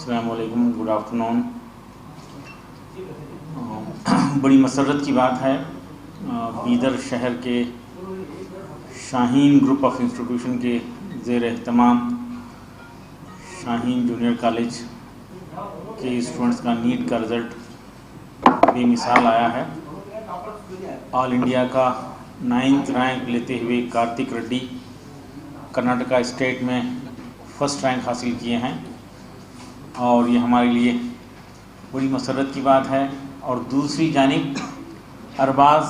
السلام علیکم، good afternoon. بڑی مسرت کی بات ہے، بیدر شہر کے شاہین گروپ آف انسٹیٹیوشن کے زیر اہتمام شاہین جونیئر کالج کے اسٹوڈنٹس کا نیٹ کا رزلٹ بے مثال آیا ہے۔ آل انڈیا کا 9th رینک لیتے ہوئے کارتک ریڈی کرناٹکا اسٹیٹ میں فرسٹ رینک حاصل کیے ہیں، اور یہ ہمارے لیے بڑی مسرت کی بات ہے۔ اور دوسری جانب ارباز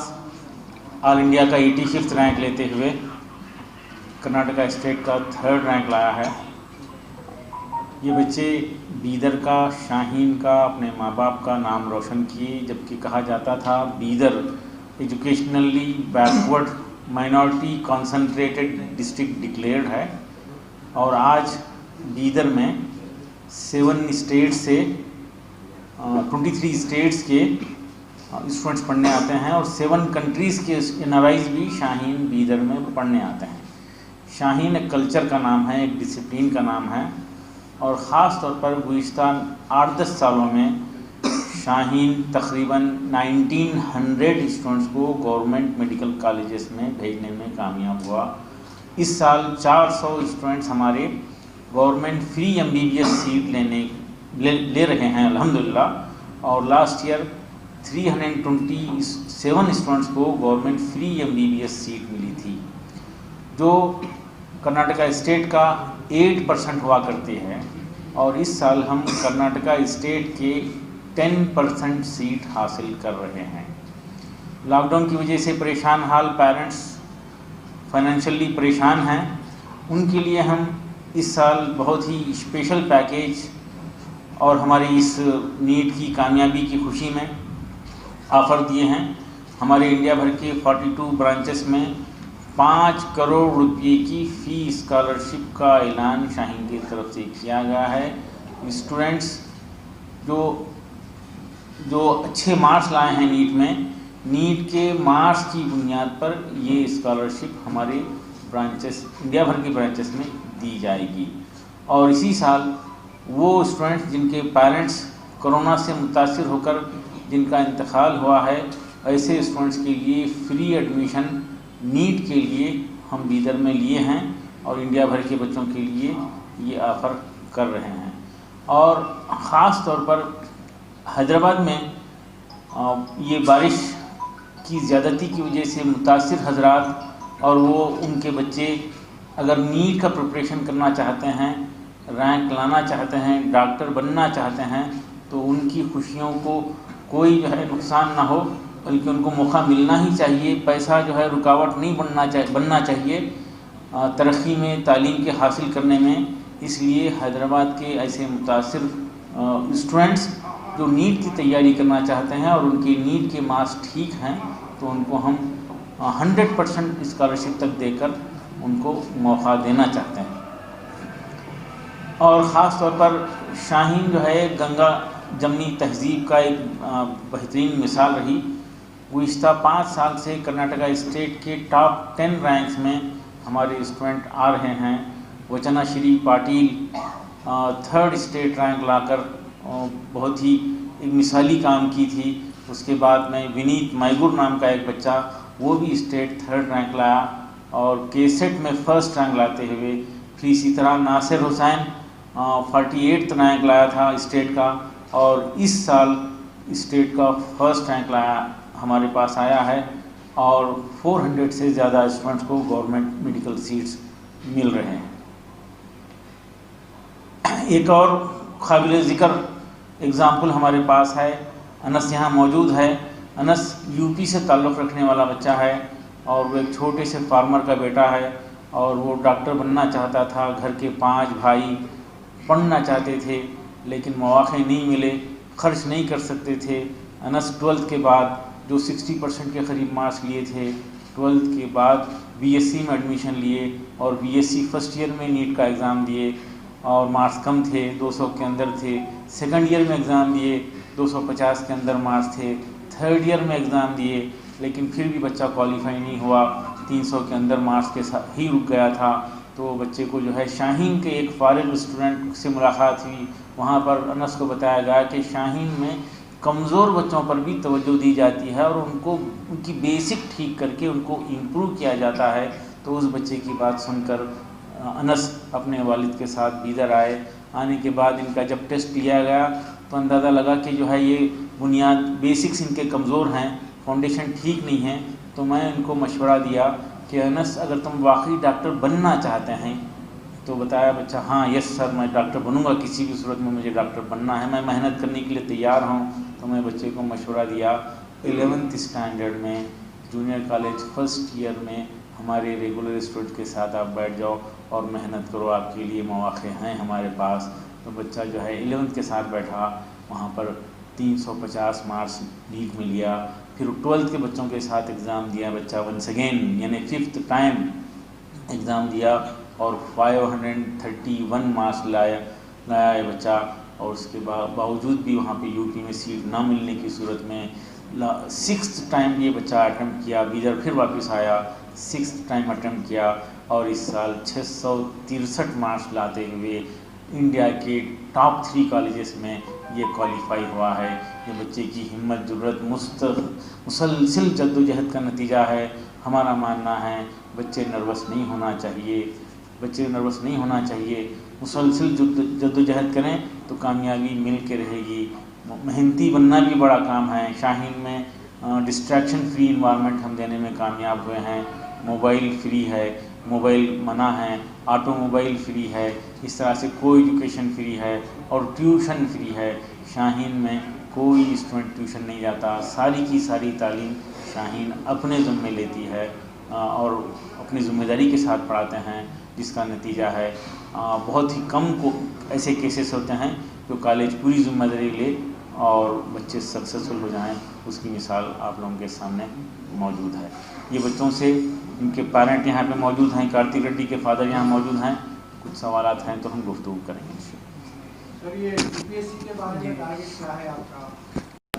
آل انڈیا کا 85 رینک لیتے ہوئے کرناٹکا اسٹیٹ کا 3rd رینک لایا ہے۔ یہ بچے بیدر کا، شاہین کا، اپنے ماں باپ کا نام روشن کیے، جبکہ کہا جاتا تھا Bidar educationally backward minority concentrated district declared ہے، اور آج بیدر میں 7 اسٹیٹ سے 23 اسٹیٹس کے اسٹوڈنٹس پڑھنے آتے ہیں، اور 7 کنٹریز کے NRIs بھی شاہین بیدر میں پڑھنے آتے ہیں۔ شاہین ایک کلچر کا نام ہے، ایک ڈسپلین کا نام ہے، اور خاص طور پر گزشتہ 8-10 سالوں میں شاہین تقریباً 1900 اسٹوڈنٹس کو گورنمنٹ میڈیکل کالجز میں بھیجنے میں کامیاب ہوا۔ اس سال 400 اسٹوڈنٹس ہمارے گورنمنٹ فری MBBS سیٹ لے رہے ہیں الحمدللہ، اور لاسٹ ایئر 327 اسٹوڈنٹس کو گورنمنٹ فری MBBS سیٹ ملی تھی، جو کرناٹکا اسٹیٹ کا 8% ہوا کرتی ہے، اور اس سال ہم کرناٹکا اسٹیٹ کے 10% سیٹ حاصل کر رہے ہیں۔ لاک ڈاؤن کی وجہ سے پریشان حال پیرنٹس فائنینشلی پریشان ہیں، ان کے لیے ہم اس سال بہت ہی اسپیشل پیکیج اور ہماری اس نیٹ کی کامیابی کی خوشی میں آفر دیے ہیں۔ ہمارے انڈیا بھر کے 42 برانچز میں 5 کروڑ روپے کی فی اسکالرشپ کا اعلان شاہین کی طرف سے کیا گیا ہے۔ اسٹوڈنٹس جو اچھے مارکس لائے ہیں نیٹ کے مارکس کی بنیاد پر یہ اسکالرشپ ہمارے برانچز انڈیا بھر کے برانچز میں دی جائے گی، اور اسی سال وہ اسٹوڈنٹس جن کے پیرنٹس کرونا سے متاثر ہو کر جن کا انتقال ہوا ہے، ایسے اسٹوڈنٹس کے لیے فری ایڈمیشن نیٹ کے لیے ہم بیدر میں لیے ہیں، اور انڈیا بھر کے بچوں کے لیے یہ آفر کر رہے ہیں۔ اور خاص طور پر حیدرآباد میں یہ بارش کی زیادتی کی وجہ سے متاثر حضرات اور وہ ان کے بچے اگر نیٹ کا پریپریشن کرنا چاہتے ہیں، رینک لانا چاہتے ہیں، ڈاکٹر بننا چاہتے ہیں، تو ان کی خوشیوں کو کوئی نقصان نہ ہو، بلکہ ان کو موقع ملنا ہی چاہیے۔ پیسہ رکاوٹ نہیں بننا چاہیے ترقی میں، تعلیم کے حاصل کرنے میں۔ اس لیے حیدرآباد کے ایسے متاثر اسٹوڈنٹس جو نیٹ کی تیاری کرنا چاہتے ہیں اور ان کے نیٹ کے مارکس ٹھیک ہیں، تو ان کو ہم 100% اسکالرشپ تک دے کر ان کو موقع دینا چاہتے ہیں۔ اور خاص طور پر شاہین گنگا جمنی تہذیب کا ایک بہترین مثال رہی۔ گزشتہ 5 سال سے کرناٹکا اسٹیٹ کے ٹاپ 10 رینکس میں ہمارے اسٹوڈنٹ آ رہے ہیں۔ وچنا شری پاٹیل 3rd اسٹیٹ رینک لا کر بہت ہی ایک مثالی کام کی تھی۔ اس کے بعد میں ونیت مائیگور نام کا ایک بچہ، وہ بھی اسٹیٹ 3rd رینک لایا، اور KCET میں 1st رینک لاتے ہوئے۔ پھر اسی طرح ناصر حسین 48 رینک لایا تھا اسٹیٹ کا، اور اس سال اسٹیٹ کا 1st رینک لایا ہمارے پاس آیا ہے، اور 400 سے زیادہ اسٹوڈنٹس کو گورنمنٹ میڈیکل سیٹس مل رہے ہیں۔ ایک اور قابل ذکر اگزامپل ہمارے پاس ہے، انس یہاں موجود ہے۔ انس UP سے تعلق رکھنے والا بچہ ہے، اور وہ ایک چھوٹے سے فارمر کا بیٹا ہے، اور وہ ڈاکٹر بننا چاہتا تھا۔ گھر کے 5 بھائی پڑھنا چاہتے تھے، لیکن مواقع نہیں ملے، خرچ نہیں کر سکتے تھے۔ انس 12th کے بعد جو 60% کے قریب مارکس لیے تھے، 12th کے بعد BSc میں ایڈمیشن لیے، اور BSc فرسٹ ایئر میں نیٹ کا ایگزام دیے، اور مارکس کم تھے، 200 کے اندر تھے۔ سیکنڈ ایئر میں ایگزام دیے، 250 کے اندر مارکس تھے۔ 3rd ایئر میں ایگزام دیے، لیکن پھر بھی بچہ کوالیفائی نہیں ہوا، 300 کے اندر مارکس کے ساتھ ہی رک گیا تھا۔ تو بچے کو جو ہے شاہین کے ایک فارغ اسٹوڈنٹ سے ملاقات ہوئی. وہاں پر انس کو بتایا گیا کہ شاہین میں کمزور بچوں پر بھی توجہ دی جاتی ہے اور ان کی بیسک ٹھیک کر کے ان کو امپروو کیا جاتا ہے. تو اس بچے کی بات سن کر انس اپنے والد کے ساتھ بیدر آئے. آنے کے بعد ان کا جب ٹیسٹ لیا گیا تو اندازہ لگا کہ جو ہے یہ بنیاد بیسکس ان کے کمزور ہیں, فاؤنڈیشن ٹھیک نہیں ہے. تو میں ان کو مشورہ دیا کہ انس اگر تم واقعی ڈاکٹر بننا چاہتے ہیں, تو بتایا بچہ ہاں یس سر میں ڈاکٹر بنوں گا, کسی بھی صورت میں مجھے ڈاکٹر بننا ہے, میں محنت کرنے کے لیے تیار ہوں. تو میں بچے کو مشورہ دیا 11th اسٹینڈرڈ میں جونیئر کالج فرسٹ ایئر میں ہمارے ریگولر اسٹوڈنٹ کے ساتھ آپ بیٹھ جاؤ اور محنت کرو, آپ کے لیے مواقع ہیں ہمارے پاس. تو بچہ جو ہے 11th کے ساتھ بیٹھا, وہاں پر 350 مارکس نیٹ میں لیا. پھر 12th کے بچوں کے ساتھ ایگزام دیا بچہ ونس اگین, یعنی 5th ٹائم ایگزام دیا اور 531 مارکس لایا ہے بچہ. اور اس کے باوجود بھی وہاں پہ یو پی میں سیٹ نہ ملنے کی صورت میں 6th ٹائم یہ بچہ اٹیمپٹ کیا, بیدر پھر واپس آیا, 6th ٹائم اٹیمپٹ کیا اور اس سال 663 مارکس لاتے ہوئے انڈیا کے ٹاپ 3 کالجز میں یہ کوالیفائی ہوا ہے. یہ بچے کی ہمت, جرأت, مسلسل جد و جہد کا نتیجہ ہے. ہمارا ماننا ہے بچے نروس نہیں ہونا چاہیے, مسلسل جد و جہد کریں تو کامیابی مل کے رہے گی. محنتی بننا بھی بڑا کام ہے. شاہین میں ڈسٹریکشن فری انوائرمنٹ ہم دینے میں کامیاب ہوئے ہیں. موبائل فری ہے, موبائل منع ہے, آٹو موبائل فری ہے, اس طرح سے کوئی ایجوکیشن فری ہے اور ٹیوشن فری ہے. شاہین میں کوئی اسٹوڈنٹ ٹیوشن نہیں جاتا, ساری کی ساری تعلیم شاہین اپنے ذمے لیتی ہے اور اپنی ذمہ داری کے ساتھ پڑھاتے ہیں, جس کا نتیجہ ہے بہت ہی کم کو ایسے کیسز ہوتے ہیں جو کالج پوری ذمہ داری لے اور بچے سکسیزفل ہو جائیں. اس کی مثال آپ لوگوں کے سامنے موجود ہے. یہ بچوں سے ان کے پیرنٹ یہاں پہ موجود ہیں, کارتک ریڈی کے فادر یہاں موجود ہیں, کچھ سوالات ہیں تو ہم گفتگو کریں گے. سر یہ یو پی ایس سی کے بارے میں ٹارگیٹ کیا ہے آپ کا؟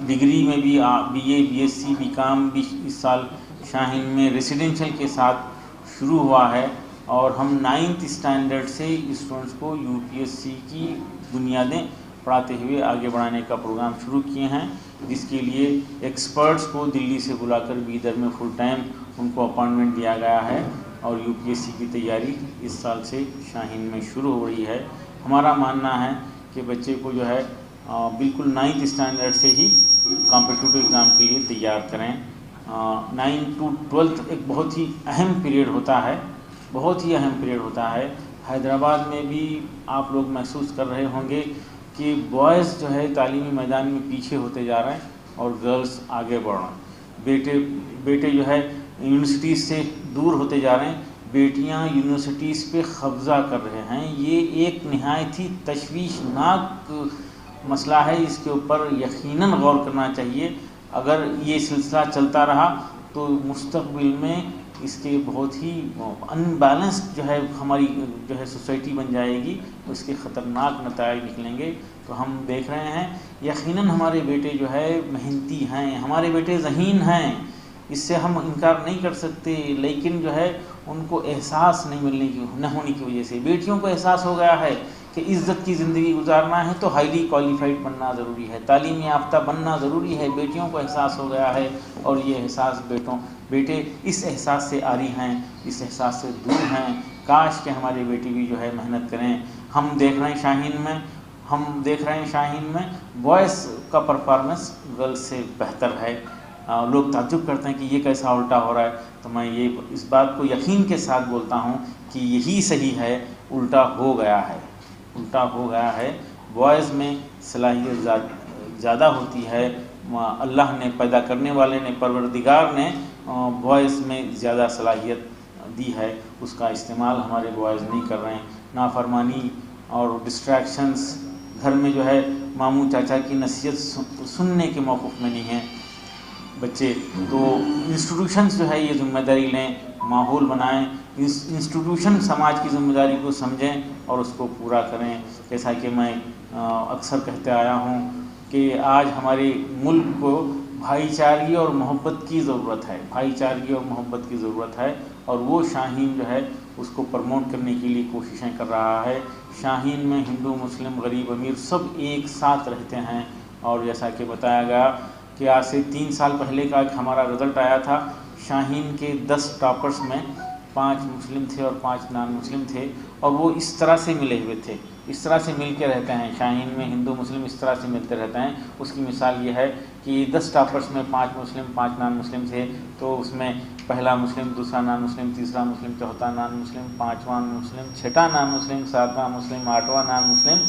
ڈگری میں بھی B A, B S C, B com بھی اس سال شاہین میں ریسیڈنشل کے ساتھ شروع ہوا ہے اور ہم 9th اسٹینڈرڈ سے اسٹوڈنٹس کو یو پی ایس سی کی بنیادیں پڑھاتے ہوئے آگے بڑھانے کا پروگرام شروع کیے ہیں, جس کے لیے ایکسپرٹس کو دلی سے بلا کر بیدر میں فل ٹائم ان کو اپائنٹمنٹ دیا گیا ہے اور یو پی ایس سی کی تیاری اس سال سے شاہین میں شروع ہو رہی ہے. ہمارا ماننا ہے کہ بچے کو جو ہے بالکل 9th اسٹینڈرڈ سے ہی کمپٹیٹیو ایگزام کے لیے تیار کریں. 9 to 12 ایک بہت ہی اہم پیریڈ ہوتا ہے. حیدرآباد میں بھی آپ لوگ محسوس کر رہے ہوں گے کہ بوائز جو ہے تعلیمی میدان میں پیچھے ہوتے جا رہے ہیں اور گرلز آگے بڑھ رہے ہیں. بیٹے جو ہے یونیورسٹیز سے دور ہوتے جا رہے ہیں, بیٹیاں یونیورسٹیز پہ قبضہ کر رہے ہیں. یہ ایک نہایت ہی تشویشناک مسئلہ ہے, اس کے اوپر یقیناً غور کرنا چاہیے. اگر یہ سلسلہ چلتا رہا تو مستقبل میں اس کے بہت ہی ان بیلنسڈ جو ہے ہماری جو ہے سوسائٹی بن جائے گی, اس کے خطرناک نتائج نکلیں گے. تو ہم دیکھ رہے ہیں یقیناً ہمارے بیٹے جو ہے محنتی ہیں, ہمارے بیٹے ذہین ہیں, اس سے ہم انکار نہیں کر سکتے, لیکن جو ہے ان کو احساس نہ ہونے کی وجہ سے بیٹیوں کو احساس ہو گیا ہے کہ عزت کی زندگی گزارنا ہے تو ہائیلی کوالیفائڈ بننا ضروری ہے, تعلیم یافتہ بننا ضروری ہے. بیٹیوں کو احساس ہو گیا ہے اور یہ احساس بیٹے اس احساس سے عاری ہیں, اس احساس سے دور ہیں. کاش کہ ہمارے بیٹی بھی جو ہے محنت کریں. ہم دیکھ رہے ہیں شاہین میں بوائز کا پرفارمنس گرلز سے بہتر ہے. لوگ تعجب کرتے ہیں کہ یہ کیسا الٹا ہو رہا ہے, تو میں اس بات کو یقین کے ساتھ بولتا ہوں کہ یہی صحیح ہے. الٹا ہو گیا ہے. بوائز میں صلاحیت زیادہ ہوتی ہے. اللہ نے پیدا کرنے والے نے, پروردگار نے بوائز میں زیادہ صلاحیت دی ہے, اس کا استعمال ہمارے بوائز نہیں کر رہے ہیں. نافرمانی اور ڈسٹریکشنز, گھر میں جو ہے ماموں چاچا کی نصیحت سننے کے موقف میں نہیں ہیں بچے. تو انسٹیٹیوشنز جو ہے یہ ذمہ داری لیں, ماحول بنائیں, انسٹیٹیوشن سماج کی ذمہ داری کو سمجھیں اور اس کو پورا کریں. جیسا کہ میں اکثر کہتے آیا ہوں کہ آج ہمارے ملک کو بھائی چارگی اور محبت کی ضرورت ہے, اور وہ شاہین جو ہے اس کو پروموٹ کرنے کے لیے کوششیں کر رہا ہے۔ شاہین میں ہندو مسلم غریب امیر سب ایک ساتھ رہتے ہیں، اور جیسا کہ بتایا گیا کہ آج سے 3 سال پہلے کا ایک ہمارا رزلٹ آیا تھا، شاہین کے 10 ٹاپرز میں 5 مسلم تھے اور 5 نان مسلم تھے، اور وہ اس طرح سے ملے ہوئے تھے، اس طرح سے مل کے رہتے ہیں۔ شاہین میں ہندو مسلم اس طرح سے ملتے رہتے ہیں۔ اس کی مثال یہ ہے کہ 10 ٹاپرز میں 5 مسلم 5 نان مسلم تھے، تو اس میں پہلا مسلم، دوسرا نان مسلم، تیسرا مسلم، چوتھا نان مسلم، 5واں مسلم، 6واں نان مسلم، 7واں مسلم، 8واں نان مسلم،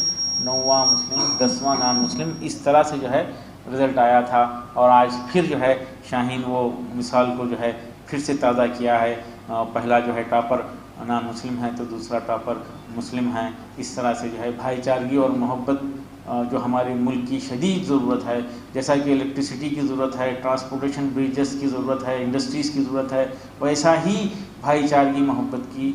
9واں مسلم، 10واں نان مسلم، اس طرح سے جو ہے رزلٹ آیا تھا۔ اور آج پھر جو ہے شاہین وہ مثال کو جو ہے پھر سے تازہ کیا ہے، پہلا جو ہے ٹاپر نان مسلم ہے تو دوسرا ٹاپر مسلم ہے۔ اس طرح سے جو ہے بھائی چارگی اور محبت جو ہمارے ملک کی شدید ضرورت ہے، جیسا کہ الیکٹریسٹی کی ضرورت ہے، ٹرانسپورٹیشن بریجز کی ضرورت ہے، انڈسٹریز کی ضرورت ہے، ویسا ہی بھائی چارگی محبت کی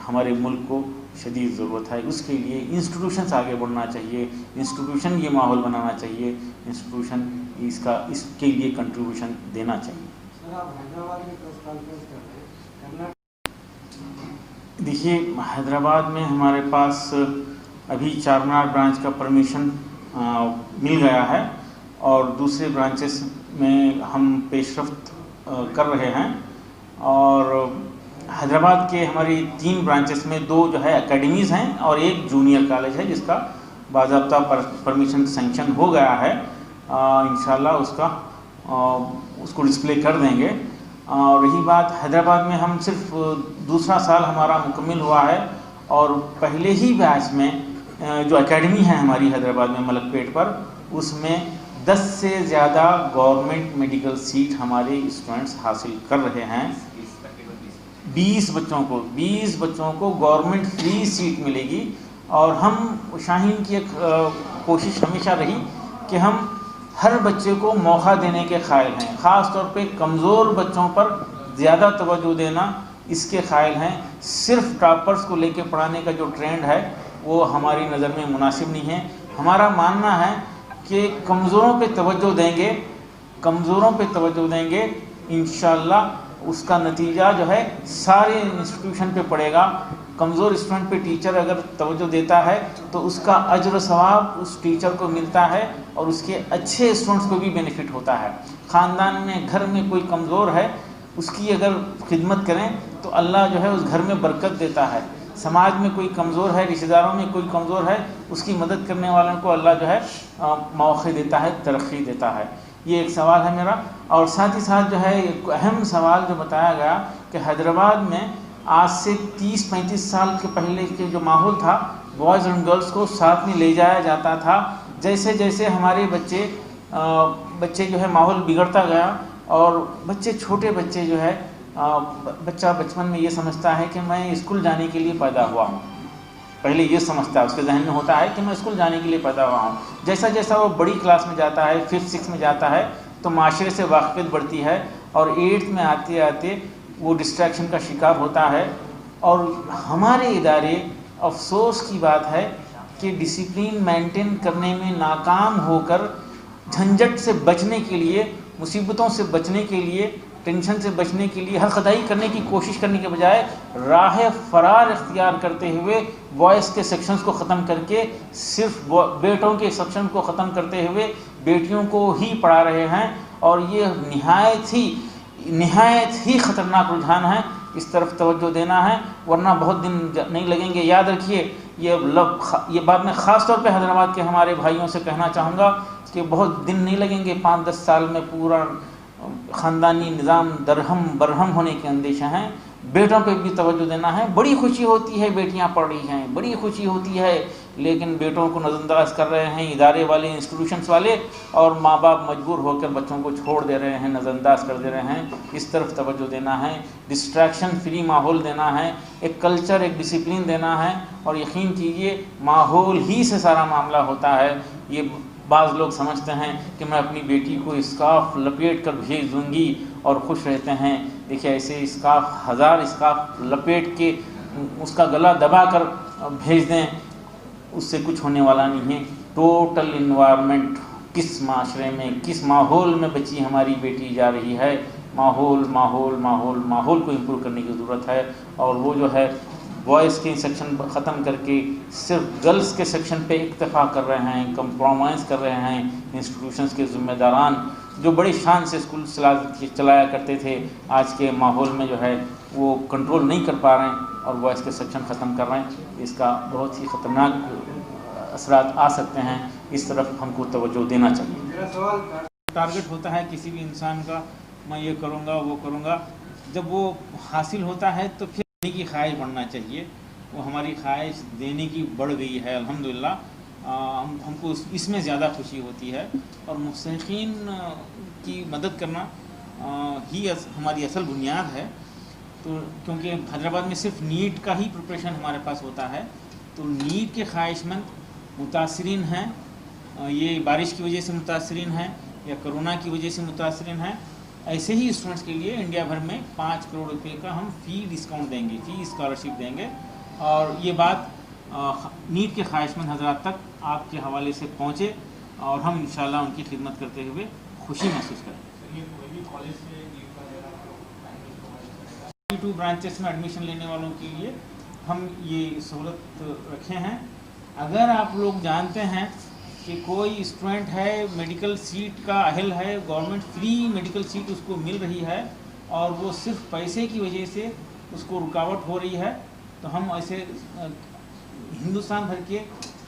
ہمارے ملک کو شدید ضرورت ہے۔ اس کے لیے انسٹیٹیوشنز آگے بڑھنا چاہیے، انسٹیٹیوشن یہ ماحول بنانا چاہیے، انسٹیٹیوشن اس کے لیے کنٹریبیوشن دینا چاہیے۔ سر آپ حیدرآباد میں پریس کانفرنس کر رہے ہیں، دیکھیے حیدرآباد میں ہمارے پاس ابھی چارمینار برانچ کا پرمیشن مل گیا ہے، اور دوسرے برانچز میں ہم پیش رفت کر رہے ہیں، اور حیدرآباد کے ہماری 3 برانچز میں 2 جو ہے اکیڈمیز ہیں اور ایک جونیئر کالج ہے جس کا باضابطہ پرمیشن سینکشن ہو گیا ہے۔ انشاءاللہ اس کو ڈسپلے کر دیں گے۔ اور رہی بات حیدرآباد میں، ہم صرف دوسرا سال ہمارا مکمل ہوا ہے، اور پہلے ہی بیچ میں جو اکیڈمی ہے ہماری حیدرآباد میں ملک پیٹ پر، اس میں 10 سے زیادہ گورنمنٹ میڈیکل سیٹ ہمارے اسٹوڈنٹس حاصل کر رہے ہیں۔ 20 بچوں کو گورنمنٹ فری سیٹ ملے گی، اور ہم شاہین کی ایک کوشش ہمیشہ رہی کہ ہم ہر بچے کو موقع دینے کے قائل ہیں، خاص طور پہ کمزور بچوں پر زیادہ توجہ دینا اس کے قائل ہیں۔ صرف ٹاپرز کو لے کے پڑھانے کا جو ٹرینڈ ہے وہ ہماری نظر میں مناسب نہیں ہے۔ ہمارا ماننا ہے کہ کمزوروں پہ توجہ دیں گے، انشاءاللہ اس کا نتیجہ جو ہے سارے انسٹیٹیوشن پہ پڑے گا۔ کمزور اسٹوڈنٹ پہ ٹیچر اگر توجہ دیتا ہے تو اس کا اجر و ثواب اس ٹیچر کو ملتا ہے، اور اس کے اچھے اسٹوڈنٹس کو بھی بینیفٹ ہوتا ہے۔ خاندان میں، گھر میں کوئی کمزور ہے، اس کی اگر خدمت کریں تو اللہ جو ہے اس گھر میں برکت دیتا ہے۔ سماج میں کوئی کمزور ہے، رشتہ داروں میں کوئی کمزور ہے، اس کی مدد کرنے والوں کو اللہ جو ہے موقع دیتا ہے، ترقی دیتا ہے۔ یہ ایک سوال ہے میرا، اور ساتھ ہی ساتھ جو ہے ایک اہم سوال جو بتایا گیا کہ حیدرآباد میں آج سے 30-35 سال کے پہلے کے جو ماحول تھا، بوائز اینڈ گرلز کو ساتھ میں لے جایا جاتا تھا۔ جیسے جیسے ہمارے بچے جو ہے ماحول بگڑتا گیا، اور چھوٹے بچے جو ہے بچہ بچپن میں یہ سمجھتا ہے کہ میں اسکول جانے کے لیے پیدا ہوا ہوں، پہلے یہ سمجھتا ہے، اس کے ذہن میں ہوتا ہے کہ میں اسکول جانے کے لیے پیدا ہوا ہوں۔ جیسا جیسا وہ بڑی کلاس میں جاتا ہے، 5th 6th میں جاتا ہے، تو معاشرے سے واقفیت بڑھتی ہے، اور 8th میں آتے آتے وہ ڈسٹریکشن کا شکار ہوتا ہے۔ اور ہمارے ادارے، افسوس کی بات ہے کہ ڈسپلن مینٹین کرنے میں ناکام ہو کر جھنجھٹ سے بچنے کے لیے، مصیبتوں سے بچنے کے لیے، ٹینشن سے بچنے کے لیے حق ادائی کرنے کی کوشش کرنے کے بجائے راہ فرار اختیار کرتے ہوئے بوائز کے سیکشنز کو ختم کر کے صرف بیٹوں کے سیکشن کو ختم کرتے ہوئے بیٹیوں کو ہی پڑھا رہے ہیں، اور یہ نہایت ہی خطرناک رجحان ہے۔ اس طرف توجہ دینا ہے، ورنہ بہت دن نہیں لگیں گے۔ یاد رکھیے، یہ بات میں خاص طور پہ حیدرآباد کے ہمارے بھائیوں سے کہنا چاہوں گا کہ بہت دن نہیں لگیں گے، 5-10 سال میں پورا خاندانی نظام درہم برہم ہونے کے اندیشہ ہیں۔ بیٹوں پہ بھی توجہ دینا ہے۔ بڑی خوشی ہوتی ہے بیٹیاں پڑھ رہی ہیں، بڑی خوشی ہوتی ہے، لیکن بیٹوں کو نظر انداز کر رہے ہیں ادارے والے، انسٹیٹیوشنز والے، اور ماں باپ مجبور ہو کر بچوں کو چھوڑ دے رہے ہیں، نظر انداز کر دے رہے ہیں۔ اس طرف توجہ دینا ہے، ڈسٹریکشن فری ماحول دینا ہے، ایک کلچر، ایک ڈسپلن دینا ہے، اور یقین کیجئے ماحول ہی سے سارا معاملہ ہوتا ہے۔ یہ بعض لوگ سمجھتے ہیں کہ میں اپنی بیٹی کو اسکارف لپیٹ کر بھیج دوں گی اور خوش رہتے ہیں۔ دیکھیں، ایسے اسکارف 1000 اسکارف لپیٹ کے اس کا گلا دبا کر بھیج دیں، اس سے کچھ ہونے والا نہیں ہے۔ ٹوٹل انوائرمنٹ، کس معاشرے میں، کس ماحول میں بچی ہماری بیٹی جا رہی ہے، ماحول کو امپروو کرنے کی ضرورت ہے. اور وہ جو ہے بوائز کے سیکشن ختم کر کے صرف گرلز کے سیکشن پہ اکتفا کر رہے ہیں, کمپرومائز کر رہے ہیں. انسٹیٹیوشنز کے ذمہ داران جو بڑی شان سے اسکول چلایا کرتے تھے, آج کے ماحول میں جو ہے وہ کنٹرول نہیں کر پا رہے ہیں اور بوائز کے سیکشن ختم کر رہے ہیں. اس کا بہت ہی خطرناک اثرات آ سکتے ہیں. اس طرف ہم کو توجہ دینا چاہیے. میرا سوال ٹارگٹ ہوتا ہے کسی بھی انسان کا, میں یہ کروں گا وہ کروں گا, جب وہ حاصل ہوتا ہے تو پھر دینے کی خواہش بڑھنا چاہیے. وہ ہماری خواہش دینے کی بڑھ گئی ہے الحمدللہ. ہم کو اس میں زیادہ خوشی ہوتی ہے, اور مستحقین کی مدد کرنا ہی ہماری اصل بنیاد ہے. تو کیونکہ حیدرآباد میں صرف نیٹ کا ہی پریپریشن ہمارے پاس ہوتا ہے, تو نیٹ کے خواہش مند متاثرین ہیں, یہ بارش کی وجہ سے متاثرین ہیں یا کرونا کی وجہ سے متاثرین ہیں. ایسے ہی اسٹوڈنٹس کے لیے انڈیا بھر میں 5 کروڑ روپے کا ہم فی ڈسکاؤنٹ دیں گے, فی اسکالرشپ دیں گے. اور یہ بات نیٹ کے خواہش مند حضرات تک آپ کے حوالے سے پہنچے, اور ہم انشاءاللہ ان کی خدمت کرتے ہوئے خوشی محسوس کریں. 2 برانچز میں ایڈمیشن لینے والوں کے لیے ہم یہ سہولت رکھے ہیں. اگر آپ لوگ جانتے ہیں کہ کوئی اسٹوڈنٹ ہے میڈیکل سیٹ کا اہل ہے, گورنمنٹ فری میڈیکل سیٹ اس کو مل رہی ہے, اور وہ صرف پیسے کی وجہ سے اس کو رکاوٹ ہو رہی ہے, تو ہم ایسے ہندوستان بھر کے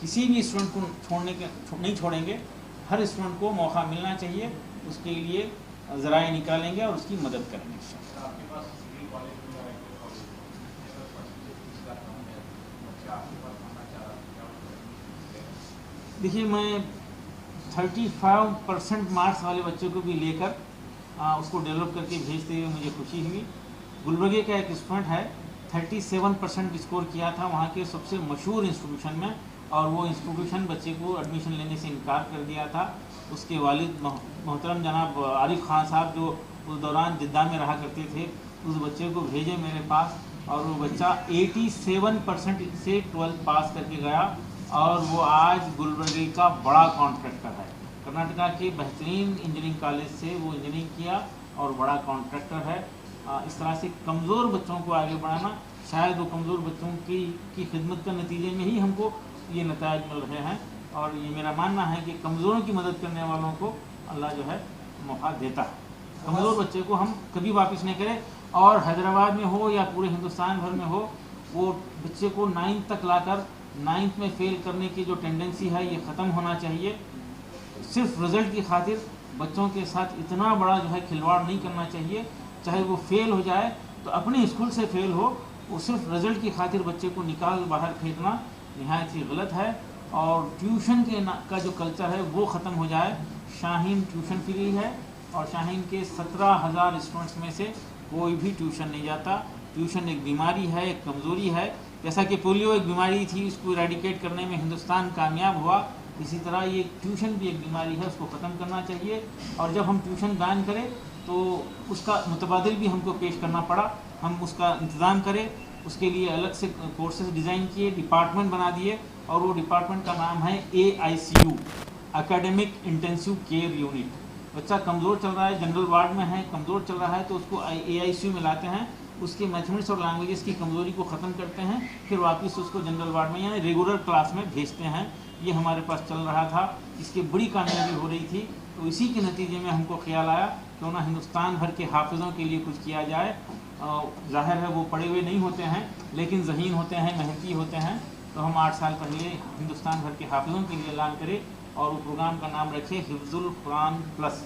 کسی بھی اسٹوڈنٹ کو نہیں چھوڑیں گے. ہر اسٹوڈنٹ کو موقع ملنا چاہیے, اس کے لیے ذرائع نکالیں گے اور اس کی مدد کریں گے. دیکھیے, میں 35% مارکس والے بچوں کو بھی لے کر اس کو ڈیولپ کر کے بھیجتے ہوئے مجھے خوشی ہوئی. گلبرگے کا ایک اسٹوڈنٹ ہے, 37% اسکور کیا تھا وہاں کے سب سے مشہور انسٹیٹیوشن میں, اور وہ انسٹیٹیوشن بچے کو ایڈمیشن لینے سے انکار کر دیا تھا. اس کے والد محترم جناب عارف خان صاحب, جو اس دوران جدہ میں رہا کرتے تھے, اس بچے کو بھیجے میرے پاس, اور وہ بچہ 87% سے 12 پاس کر کے گیا, اور وہ آج گلبرگے کا بڑا کانٹریکٹر ہے. کرناٹکا کے بہترین انجینئرنگ کالج سے وہ انجینئرنگ کیا اور بڑا کانٹریکٹر ہے. اس طرح سے کمزور بچوں کو آگے بڑھانا, شاید وہ کمزور بچوں کی خدمت کا نتیجے میں ہی ہم کو یہ نتائج مل رہے ہیں. اور یہ میرا ماننا ہے کہ کمزوروں کی مدد کرنے والوں کو اللہ جو ہے موقع دیتا ہے. کمزور بچے کو ہم کبھی واپس نہیں کریں, اور حیدرآباد میں ہو یا پورے ہندوستان بھر میں ہو, وہ بچے کو 9th تک لا کر 9th میں فیل کرنے کی جو ٹینڈنسی ہے یہ ختم ہونا چاہیے. صرف رزلٹ کی خاطر بچوں کے ساتھ اتنا بڑا جو ہے کھلواڑ نہیں کرنا چاہیے. چاہے وہ فیل ہو جائے تو اپنے اسکول سے فیل ہو, وہ صرف رزلٹ کی خاطر بچے کو نکال باہر پھینکنا نہایت ہی غلط ہے. اور ٹیوشن کا جو کلچر ہے وہ ختم ہو جائے. شاہین ٹیوشن فری ہے, اور شاہین کے 17,000 اسٹوڈنٹس میں سے کوئی بھی ٹیوشن نہیں جاتا. ٹیوشن ایک بیماری ہے, ایک کمزوری ہے. جیسا کہ پولیو ایک بیماری تھی, اس کو ایریڈیکیٹ کرنے میں ہندوستان کامیاب ہوا, اسی طرح یہ ٹیوشن بھی ایک بیماری ہے, اس کو ختم کرنا چاہیے. اور جب ہم ٹیوشن بین کریں تو اس کا متبادل بھی ہم کو پیش کرنا پڑا. ہم اس کا انتظام کریں, اس کے لیے الگ سے کورسز ڈیزائن کیے, ڈپارٹمنٹ بنا دیے, اور وہ ڈپارٹمنٹ کا نام ہے AICU, اکیڈمک انٹینسیو کیئر یونٹ. بچہ کمزور چل رہا ہے, جنرل وارڈ میں ہے, کمزور چل رہا ہے, تو اس کو AICU میں لاتے ہیں, اس کے میتھمیٹکس اور لینگویجز کی کمزوری کو ختم کرتے ہیں, پھر واپس اس کو جنرل وارڈ میں یعنی ریگولر کلاس میں بھیجتے ہیں. یہ ہمارے پاس چل رہا تھا, اس کی بڑی کامیابی ہو رہی تھی. تو اسی کے نتیجے میں ہم کو خیال آیا کیوں نہ ہندوستان بھر کے حافظوں کے لیے کچھ کیا جائے. ظاہر ہے وہ پڑھے ہوئے نہیں ہوتے ہیں, لیکن ذہین ہوتے ہیں, محنتی ہوتے ہیں. تو ہم 8 سال پہلے ہندوستان بھر کے حافظوں کے لیے اعلان کرے, اور وہ پروگرام کا نام رکھے حفظ القرآن پلس.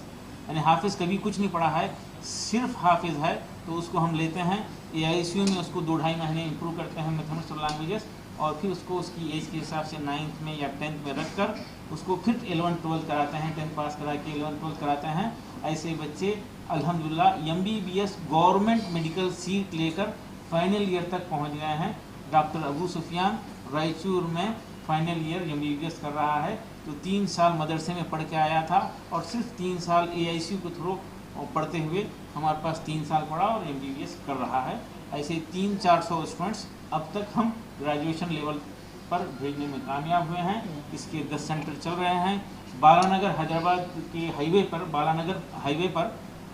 یعنی حافظ کبھی کچھ نہیں پڑھا ہے, صرف حافظ ہے, تو اس کو ہم لیتے ہیں AICU میں, اس کو 2-2.5 مہینے امپروو کرتے ہیں میتھمیٹکس اور لینگویجز, اور پھر اس کو اس کی ایج کے حساب سے 9th میں یا 10th میں رکھ کر اس کو پھر 11th-12th کراتے ہیں, 10th پاس کرا کے 11th-12th کراتے ہیں. ایسے بچے الحمدللہ MBBS گورنمنٹ میڈیکل سیٹ لے کر فائنل ایئر تک پہنچ گئے ہیں. ڈاکٹر ابو سفیان رائچور میں فائنل ایئر MBBS کر رہا ہے. تو 3 سال مدرسے میں پڑھ کے آیا تھا, اور صرف 3 سال AICU کے تھرو پڑھتے ہوئے ہمارے پاس 3 سال پڑھا اور MBBS کر رہا ہے. ایسے 300-400 اسٹوڈنٹس اب تک ہم گریجویشن لیول پر بھیجنے میں کامیاب ہوئے ہیں. اس کے 10 سینٹر چل رہے ہیں. بالا نگر حیدرآباد کے ہائی وے پر, بالا نگر ہائی وے پر